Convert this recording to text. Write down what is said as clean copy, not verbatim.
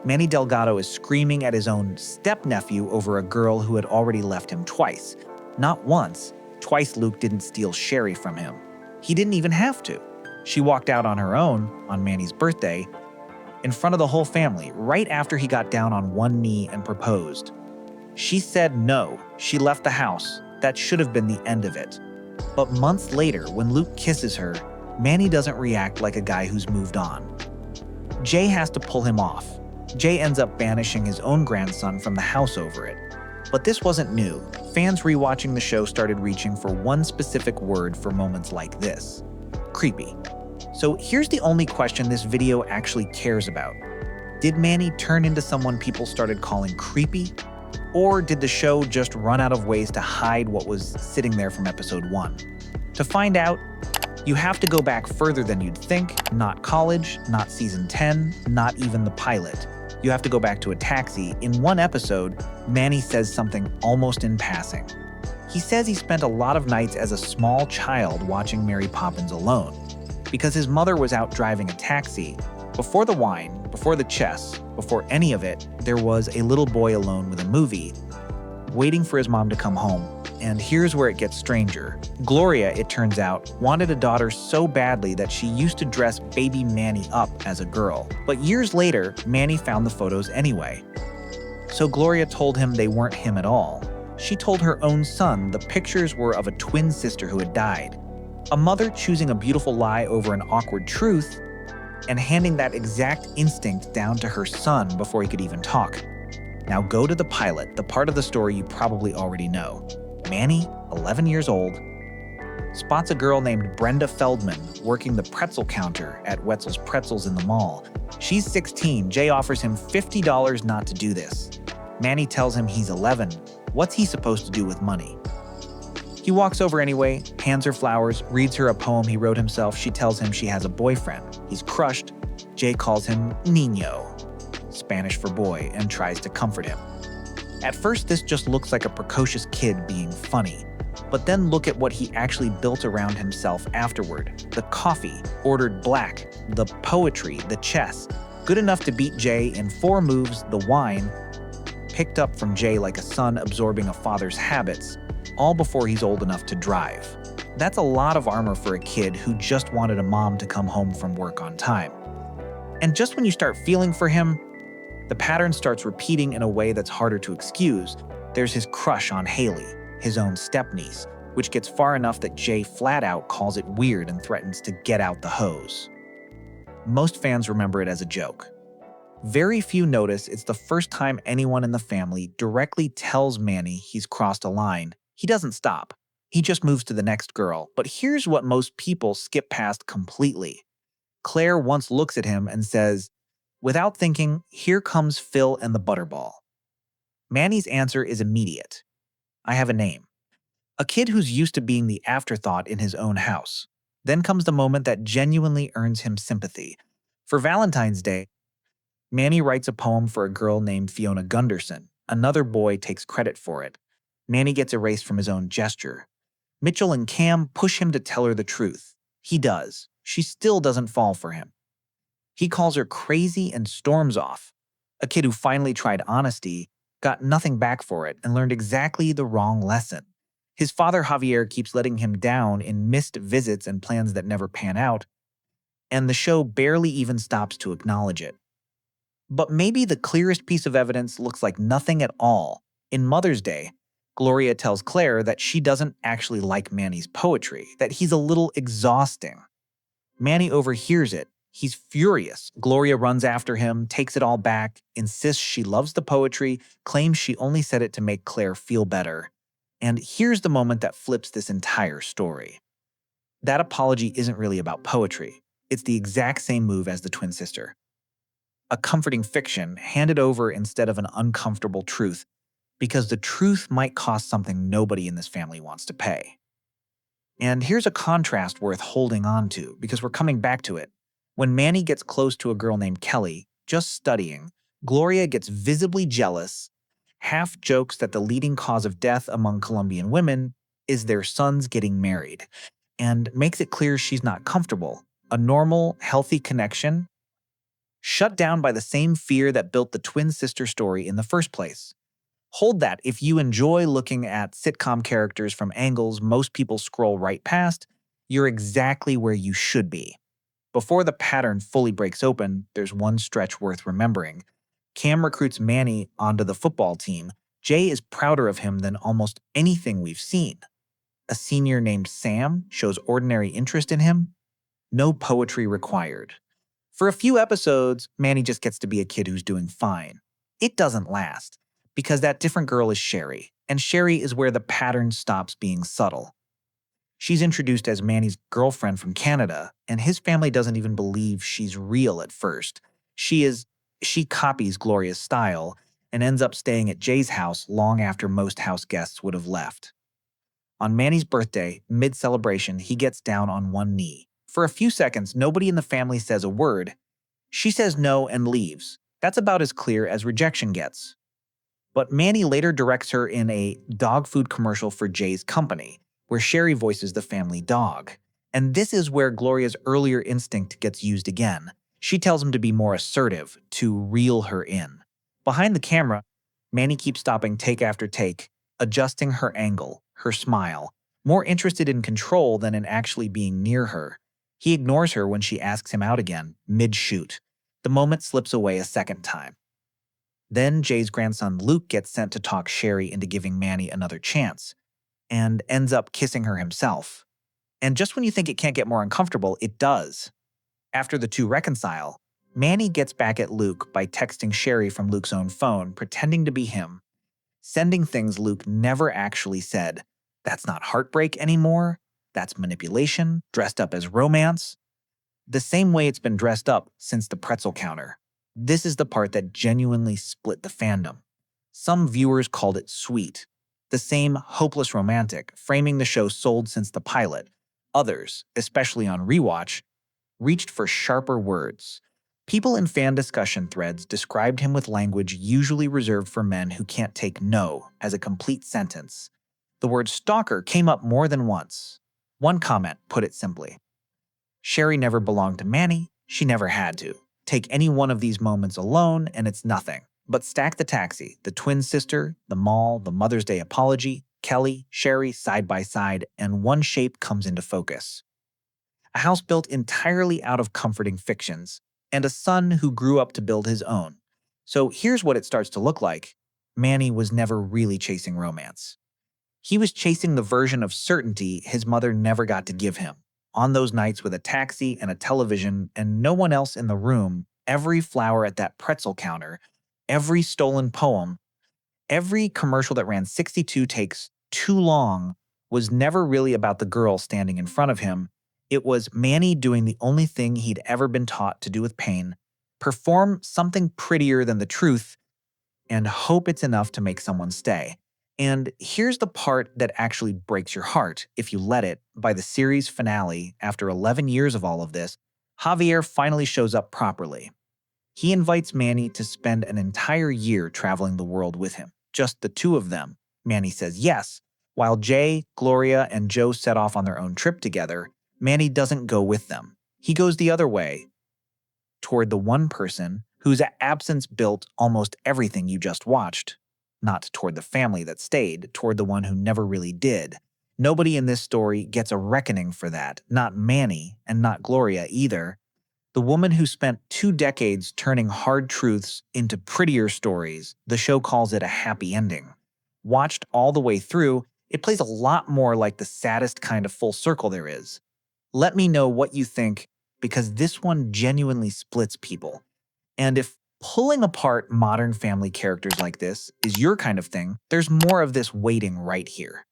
Manny Delgado is screaming at his own stepnephew over a girl who had already left him twice. Not once. Twice Luke didn't steal Sherry from him. He didn't even have to. She walked out on her own, on Manny's birthday, in front of the whole family, right after he got down on one knee and proposed. She said no. She left the house. That should have been the end of it. But months later, when Luke kisses her, Manny doesn't react like a guy who's moved on. Jay has to pull him off. Jay ends up banishing his own grandson from the house over it. But this wasn't new. Fans rewatching the show started reaching for one specific word for moments like this: creepy. So here's the only question this video actually cares about. Did Manny turn into someone people started calling creepy? Or did the show just run out of ways to hide what was sitting there from episode 1? To find out, you have to go back further than you'd think. Not college, not season 10, not even the pilot. You have to go back to a taxi. In one episode, Manny says something almost in passing. He says he spent a lot of nights as a small child watching Mary Poppins alone, because his mother was out driving a taxi. Before the wine, before the chess, before any of it, there was a little boy alone with a movie, waiting for his mom to come home. And here's where it gets stranger. Gloria, it turns out, wanted a daughter so badly that she used to dress baby Manny up as a girl. But years later, Manny found the photos anyway. So Gloria told him they weren't him at all. She told her own son the pictures were of a twin sister who had died. A mother choosing a beautiful lie over an awkward truth and handing that exact instinct down to her son before he could even talk. Now go to the pilot, the part of the story you probably already know. Manny, 11 years old, spots a girl named Brenda Feldman working the pretzel counter at Wetzel's Pretzels in the mall. She's 16. Jay offers him $50 not to do this. Manny tells him he's 11. What's he supposed to do with money? He walks over anyway, hands her flowers, reads her a poem he wrote himself. She tells him she has a boyfriend. He's crushed. Jay calls him Niño, Spanish for boy, and tries to comfort him. At first, this just looks like a precocious kid being funny. But then look at what he actually built around himself afterward. The coffee, ordered black, the poetry, the chess. Good enough to beat Jay in 4 moves, the wine, picked up from Jay like a son absorbing a father's habits, all before he's old enough to drive. That's a lot of armor for a kid who just wanted a mom to come home from work on time. And just when you start feeling for him, the pattern starts repeating in a way that's harder to excuse. There's his crush on Haley, his own stepniece, which gets far enough that Jay flat out calls it weird and threatens to get out the hose. Most fans remember it as a joke. Very few notice it's the first time anyone in the family directly tells Manny he's crossed a line. He doesn't stop. He just moves to the next girl. But here's what most people skip past completely. Claire once looks at him and says, without thinking, here comes Phil and the Butterball. Manny's answer is immediate. I have a name. A kid who's used to being the afterthought in his own house. Then comes the moment that genuinely earns him sympathy. For Valentine's Day, Manny writes a poem for a girl named Fiona Gunderson. Another boy takes credit for it. Manny gets erased from his own gesture. Mitchell and Cam push him to tell her the truth. He does. She still doesn't fall for him. He calls her crazy and storms off. A kid who finally tried honesty, got nothing back for it, and learned exactly the wrong lesson. His father Javier keeps letting him down in missed visits and plans that never pan out, and the show barely even stops to acknowledge it. But maybe the clearest piece of evidence looks like nothing at all. In Mother's Day, Gloria tells Claire that she doesn't actually like Manny's poetry, that he's a little exhausting. Manny overhears it. He's furious. Gloria runs after him, takes it all back, insists she loves the poetry, claims she only said it to make Claire feel better. And here's the moment that flips this entire story. That apology isn't really about poetry. It's the exact same move as the twin sister. A comforting fiction handed over instead of an uncomfortable truth, because the truth might cost something nobody in this family wants to pay. And here's a contrast worth holding on to, because we're coming back to it. When Manny gets close to a girl named Kelly, just studying, Gloria gets visibly jealous, half jokes that the leading cause of death among Colombian women is their sons getting married, and makes it clear she's not comfortable. A normal, healthy connection shut down by the same fear that built the twin sister story in the first place. Hold that. If you enjoy looking at sitcom characters from angles most people scroll right past, you're exactly where you should be. Before the pattern fully breaks open, there's one stretch worth remembering. Cam recruits Manny onto the football team. Jay is prouder of him than almost anything we've seen. A senior named Sam shows ordinary interest in him. No poetry required. For a few episodes, Manny just gets to be a kid who's doing fine. It doesn't last, because that different girl is Sherry, and Sherry is where the pattern stops being subtle. She's introduced as Manny's girlfriend from Canada, and his family doesn't even believe she's real at first. She copies Gloria's style and ends up staying at Jay's house long after most house guests would have left. On Manny's birthday, mid-celebration, he gets down on one knee. For a few seconds, nobody in the family says a word. She says no and leaves. That's about as clear as rejection gets. But Manny later directs her in a dog food commercial for Jay's company, where Sherry voices the family dog. And this is where Gloria's earlier instinct gets used again. She tells him to be more assertive, to reel her in. Behind the camera, Manny keeps stopping take after take, adjusting her angle, her smile, more interested in control than in actually being near her. He ignores her when she asks him out again, mid-shoot. The moment slips away a second time. Then Jay's grandson Luke gets sent to talk Sherry into giving Manny another chance, and ends up kissing her himself. And just when you think it can't get more uncomfortable, it does. After the two reconcile, Manny gets back at Luke by texting Sherry from Luke's own phone, pretending to be him, sending things Luke never actually said. That's not heartbreak anymore. That's manipulation, dressed up as romance. The same way it's been dressed up since the pretzel counter. This is the part that genuinely split the fandom. Some viewers called it sweet, the same hopeless romantic, framing the show sold since the pilot. Others, especially on rewatch, reached for sharper words. People in fan discussion threads described him with language usually reserved for men who can't take no as a complete sentence. The word stalker came up more than once. One comment put it simply: Sherry never belonged to Manny, she never had to. Take any one of these moments alone and it's nothing. But stack the taxi, the twin sister, the mall, the Mother's Day apology, Kelly, Sherry side by side, and one shape comes into focus. A house built entirely out of comforting fictions, and a son who grew up to build his own. So here's what it starts to look like. Manny was never really chasing romance. He was chasing the version of certainty his mother never got to give him. On those nights with a taxi and a television and no one else in the room, every flower at that pretzel counter, every stolen poem, every commercial that ran 62 takes too long was never really about the girl standing in front of him. It was Manny doing the only thing he'd ever been taught to do with pain: perform something prettier than the truth and hope it's enough to make someone stay. And here's the part that actually breaks your heart, if you let it. By the series finale, after 11 years of all of this, Javier finally shows up properly. He invites Manny to spend an entire year traveling the world with him, just the two of them. Manny says yes. While Jay, Gloria, and Joe set off on their own trip together, Manny doesn't go with them. He goes the other way, toward the one person whose absence built almost everything you just watched. Not toward the family that stayed, toward the one who never really did. Nobody in this story gets a reckoning for that, not Manny, and not Gloria either. The woman who spent 2 decades turning hard truths into prettier stories, the show calls it a happy ending. Watched all the way through, it plays a lot more like the saddest kind of full circle there is. Let me know what you think, because this one genuinely splits people. And if pulling apart modern family characters like this is your kind of thing, there's more of this waiting right here.